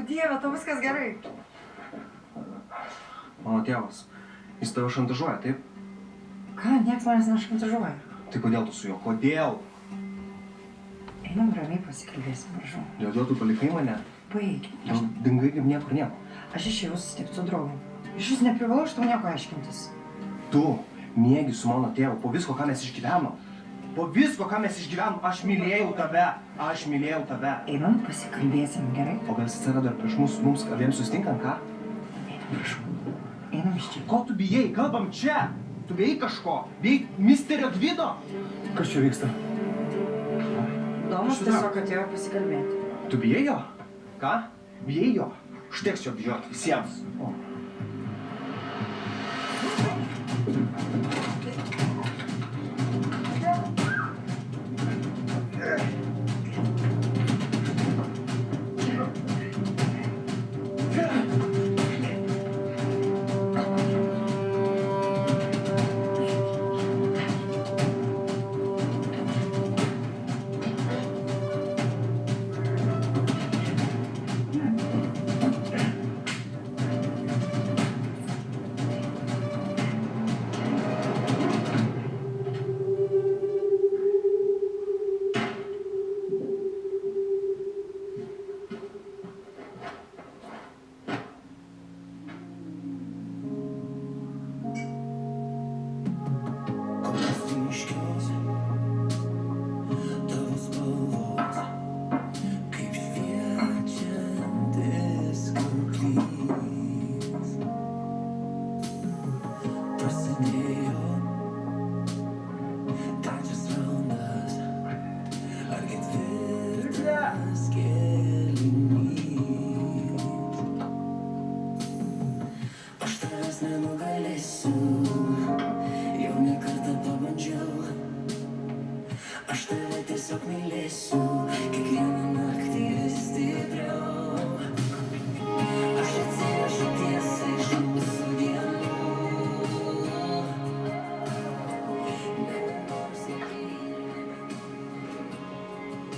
Dieve, tau viskas gerai. Mano tėvas, jis tave šantažuoja, taip? Ką, nieks manęs nešantažuoja. Tai kodėl tu su juo? Kodėl? Einam ramiai pasikalbėsim, prašau. Dėl tu palikai mane? Baig. Gal dingai kaip niekur nieko? Aš išėjau susitikti su draugu. Iš vis neprivalau iš tau nieko aiškintis. Tu mėgi su mano tėvu po visko, ką mes išgyvenom. Po visko, ką mes išgyvenom, aš mylėjau tave. Aš mylėjau tave. Einam pasikalbėsim, gerai? O gal jis atsirado ir prieš mums abiems susitinkant, ką? Einam, prašau. Einam iš čia. Ko tu bijai? Kalbam čia. Tu bijai kažko? Bijai Misterio Gvido? Kas čia vyksta? Domas tiesiog atėjo pasikalbėti. Tu bijai jo? Ką? Bijai jo? Užteks jo bijoti visiems.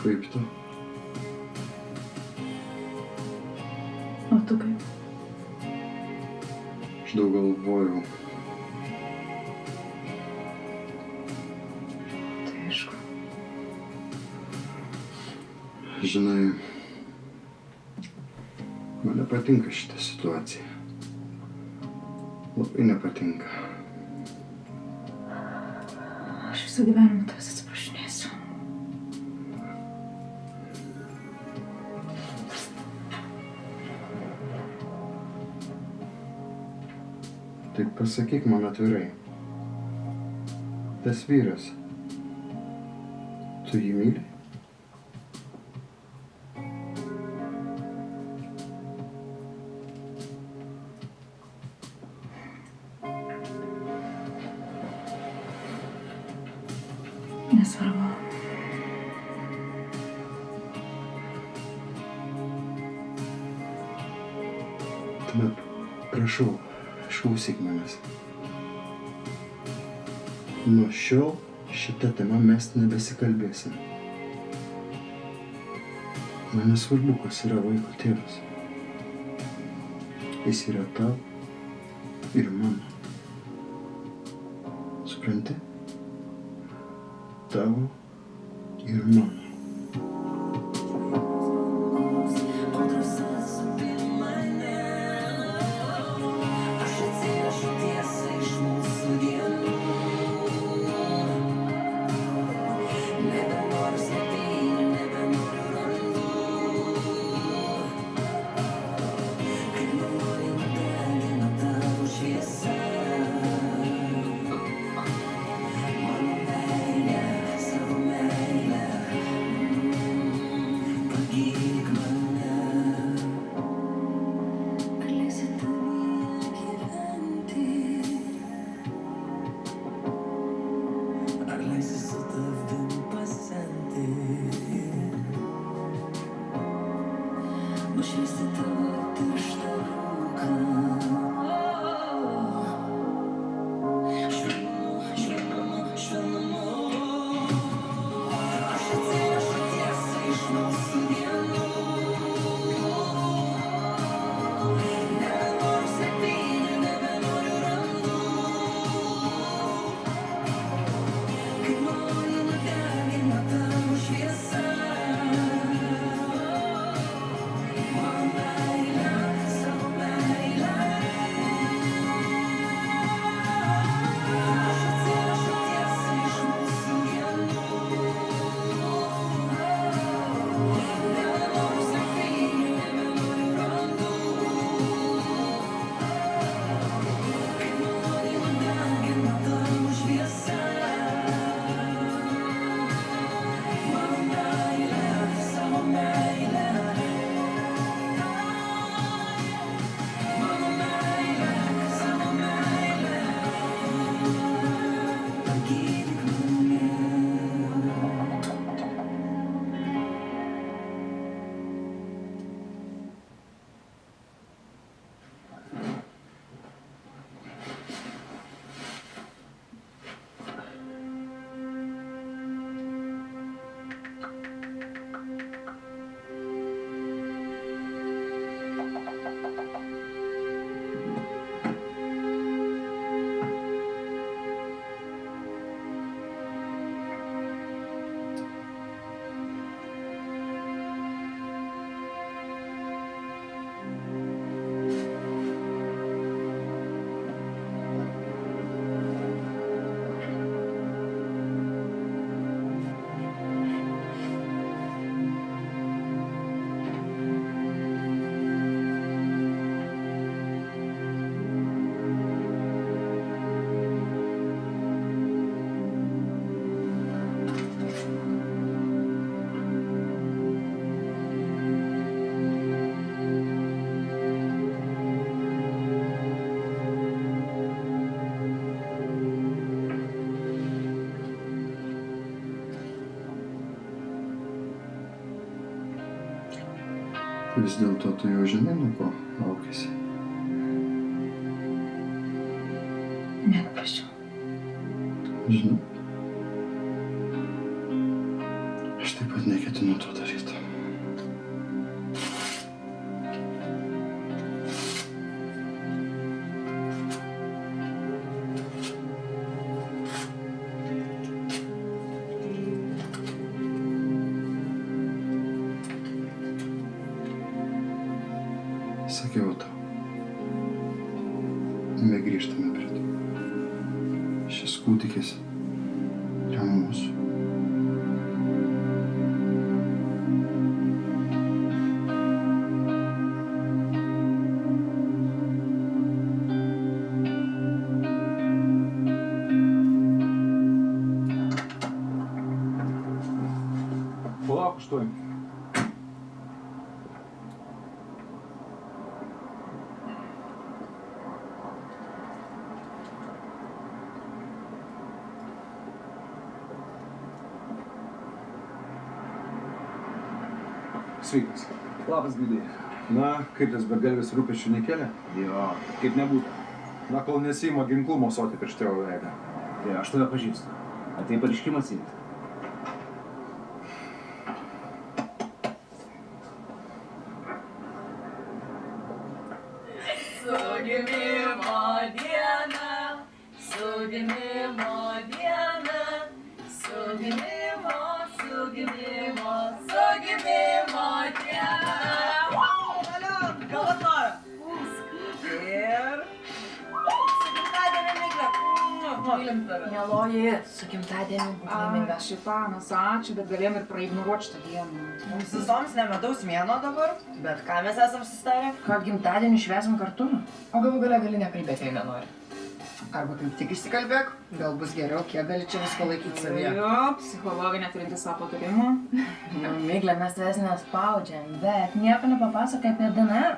Kaip tu? O tu kaip? Aš daug galvojau. Tai aišku. Žinai, man nepatinka šitą situaciją. Labai nepatinka. Aš visą gyvenimą tavęs atsiprašinėsiu. Tai pasakyk man atvirai. Tas vyras, tu jį myli? Nesvarbu. Tuomet prašau, išklausyk manęs. Nuo šiol šitą temą mes nebesikalbėsim. Man nesvarbu, kas yra vaiko tėvas. Jis yra tavo ir mano. Supranti? Tavo ir mano. Vis dėlto tu jau žinai, nuo ko laukiasi. Nepaprasčiau. Žinau. Aš taip pat neketinu to daryti. Sakiau tau. Negrįžtame prie to. Šis kūdikis yra mūsų. Palauk, aštuoj. Sveikas. Labas, Gvidai. Na, kaip tas bergelvis rūpesčių nekėlė? Jo. Kaip nebūtų. Na, kol nesima ginklų mosoti prieš tėvo veidą. Tai aš tave pažįstu. Atei pareiškimas įvykti. Sugimimo diena, sugimimo diena, sugimimo, sugimimo, sugimimo diena. Alio, gal atnori? Ir... Su gimtadieniu, Migle. Mylim tave. Mieloji, su gimtadieniu būk laiminga. Šitanas, ačiū, bet galėjom ir praignoruoti šitą dieną. Mums visoms ne medaus mėnuo dabar, bet ką mes esam susitarę? Kad gimtadienį švęsim kartu? O galų gale gali nekalbėti, jei nenori. Arba kaip tik išsikalbėk, gal bus geriau, kiek gali čia visko laikyti savyje. Jo, psichologė neturinti savo patarimų. Nu, Migle, mes tavęs nespaudžiam, bet nieko nepapasakai apie DNR.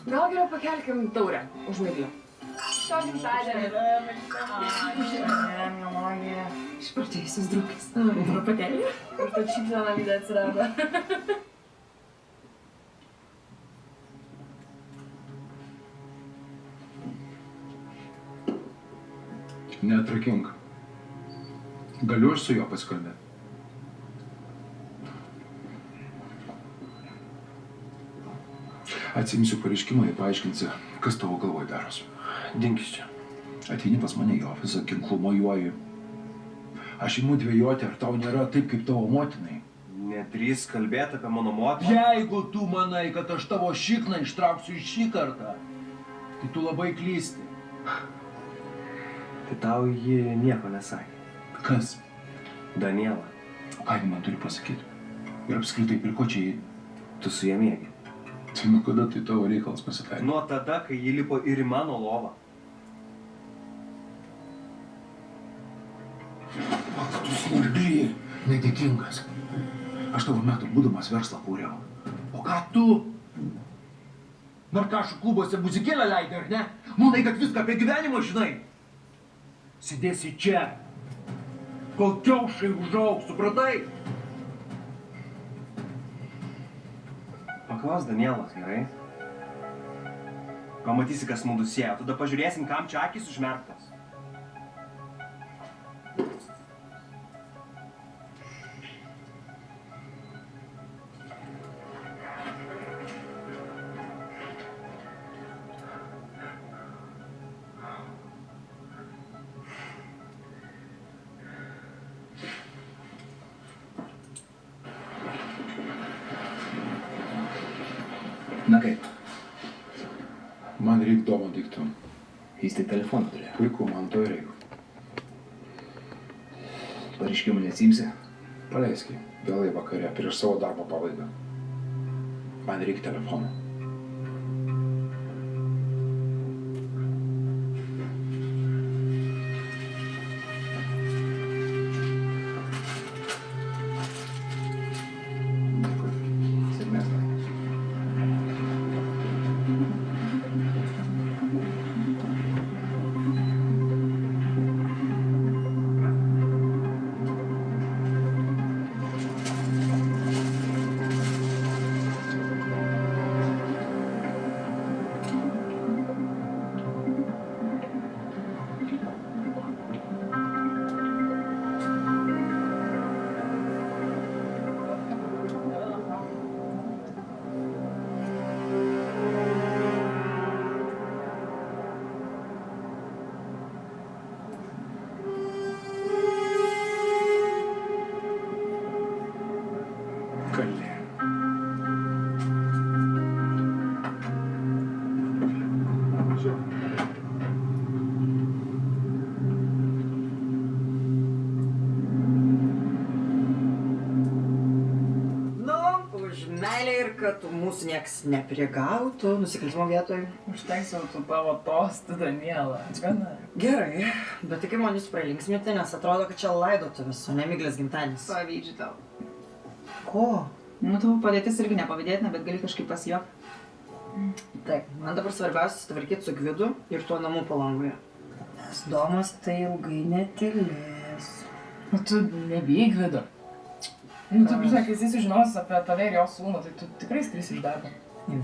Gal geriau pakelkim taurę už Miglę. Šio gimtadienį. Mieloji, išpartėjusius draugas. Truputėlį. Ir tad šypsena vidė atsirado. Netrakink. Galiu aš su juo pasikalbėti? Atsimsiu pareiškimą ir paaiškinsi, kas tavo galvoj daros. Dinkis čia. Ateini pas mane į ofisą, ginklu mojuoji. Aš imu dvejoti, ar tau nėra taip, kaip tavo motinai. Nedrįs kalbėti apie mano motiną. Jeigu tu manai, kad aš tavo šikną ištrauksiu šį kartą, tai tu labai klysti. Tai tau ji nieko nesakė. Kas? Daniela, O ką ji man turi pasakyti? Ir apskritai, prie ko čia jį? tu su ja mėgi. Tai nuo kada tai tavo reikalas pasitaikė? Nuo tada, kai ji lipo ir į mano lovą. Tu snurgly, nedėkingas. Aš tavo metų būdamas verslą kūriau. O ką tu? Narkašų klubuose muzikėlę leidai, ar ne? Manai, kad viską apie gyvenimą žinai? Sėdėsi čia, kol kiaušai užaugs, supratai? Paklaus Danielos, gerai? Pamatysi, kas mūdu sieja. Tada pažiūrėsim, kam čia akys užmerktos. Na kaip? Man reik domo daiktų. Jis tik telefoną turėjo. Puiku, man to ir reikia. Pareiškimų neatsimsi? Paleisk jį. Vėlai vakare, prieš savo darbo pabaigą. Man reikia telefono. Sėkmės tau. Nu, už meilę ir kad mūsų nieks neprigautų nusikaltimo vietoj. Užteks jau tų tavo tostų, Daniela. Gana. Gerai, bet tai kaip man jūs pralinksmėte, nes atrodo, kad čia laidotuvės, o ne Miglės gimtadienis. Pavydžiu tau. Ko? Nu, tavo padėtis irgi nepavydėtina, bet gali kažkaip pasijuokti. Taip, man dabar svarbiausia sutvarkyti su Gvidu ir tuo namų palangoje. Nes Domas tai ilgai netylės. Nu, tu nebijai Gvido. Nu, tu prasme, kai jis sužinos apie tave ir jo sūnų, tai tu tikrai skrisi iš darbo.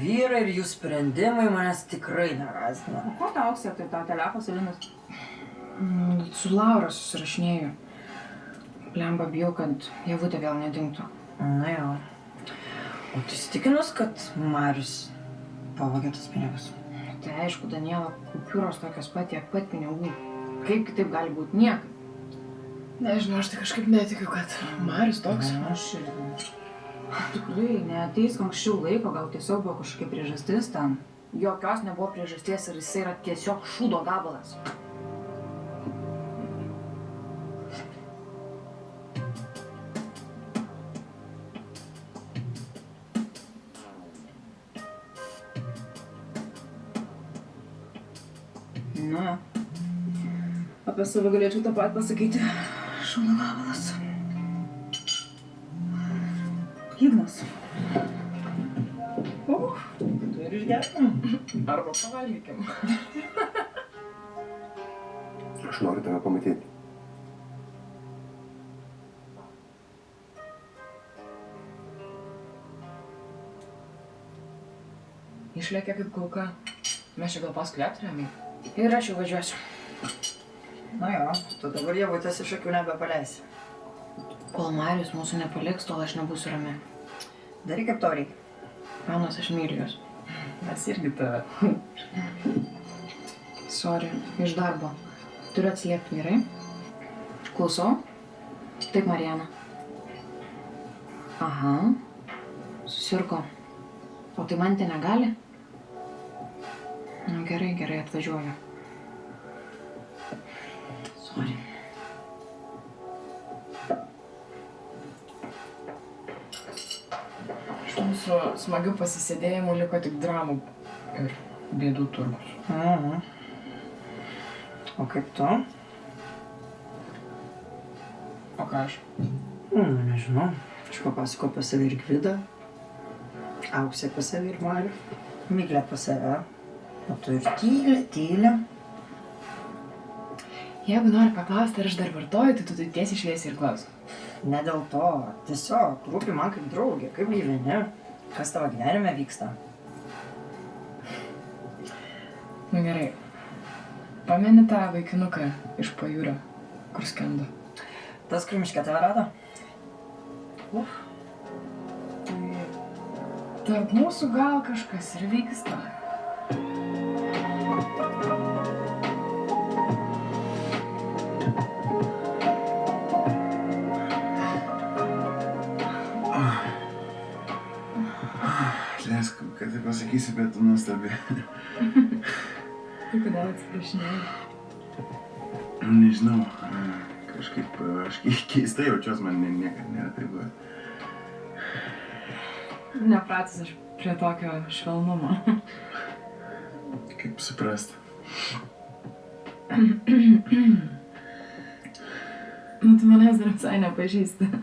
Vyrai ir jų sprendimai manęs tikrai nerazina. O ko tau auksė, tai tau telefonas Elinas? Su Laura susirašinėju. Blemba bijau, kad Javutė vėl nedingtų. Na jo. O tu įsitikinus, kad Marius pavogė tus pinigus? Tai aišku, Daniela, kupiūros tokios pat, tiek pat pinigų. Kaip kitaip gali būti niekaip? Nežinau, aš tai kažkaip netikiu, kad Marius toks. Aš irgi. Tikrai, neateis anksčiau laiko, gal tiesiog buvo kažkokia priežastis ten. Jokios nebuvo priežasties ir jisai yra tiesiog šūdo gabalas. Na, apie save galėčiau tą pat pasakyti. Šūdo gabalas. Ignas. Tu ir išgertum. Arba pavalgykim. Aš noriu tave pamatyti. Išlėkė kaip kulka. Mes čia gal paskui aptarėm. Ir aš jau važiuosiu. Na jo, tu dabar Javutės iš akių nebepaleisi. Kol Marius mūsų nepaliks, tol aš nebūsiu rami. Daryk kaip tau reikia. Panos, aš myliu jos. Mes irgi tave. Sorry, iš darbo. Turiu atsiliepti, gerai? Klausau? Taip, Marijana. Aha. Susirgo. O tai man te negali? Nu, gerai, gerai, atvažiuoju. Sorry. Iš mūsų smagių pasisėdėjimų liko tik dramų ir bėdų turgus. O kaip tu? O ką aš? Nežinau. Aš papasakau apie save ir Gvidą. Auksė apie save ir Marių. Miglė apie save. O tu ir tyli. Jeigu nori paklausti, ar aš dar vartoju, tai tu tiesiai šviesiai ir klausi. Ne dėl to. Tiesiog rūpi man kaip draugė. Kaip gyveni? Kas tavo gyvenime vyksta? Nu gerai. Pameni tą vaikinuką iš pajūrio, kur skendo? Tas, kur miške tave rado? Tarp mūsų gal kažkas ir vyksta. Leisk, kad tai pasakysi, bet tu nuostabi. Tai kodėl atsiprašinėjai? Nežinau, kažkaip aš keistai jaučiuos, man niekad nėra taip buvę. Nepratus aš prie tokio švelnumo. Kaip suprast? Nu, tu manęs dar visai nepažįsti.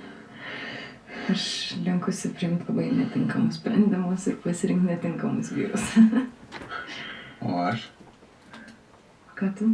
Aš linkusi priimti labai netinkamus sprendimus ir pasirinkti netinkamus vyrus. O aš? Ką tu?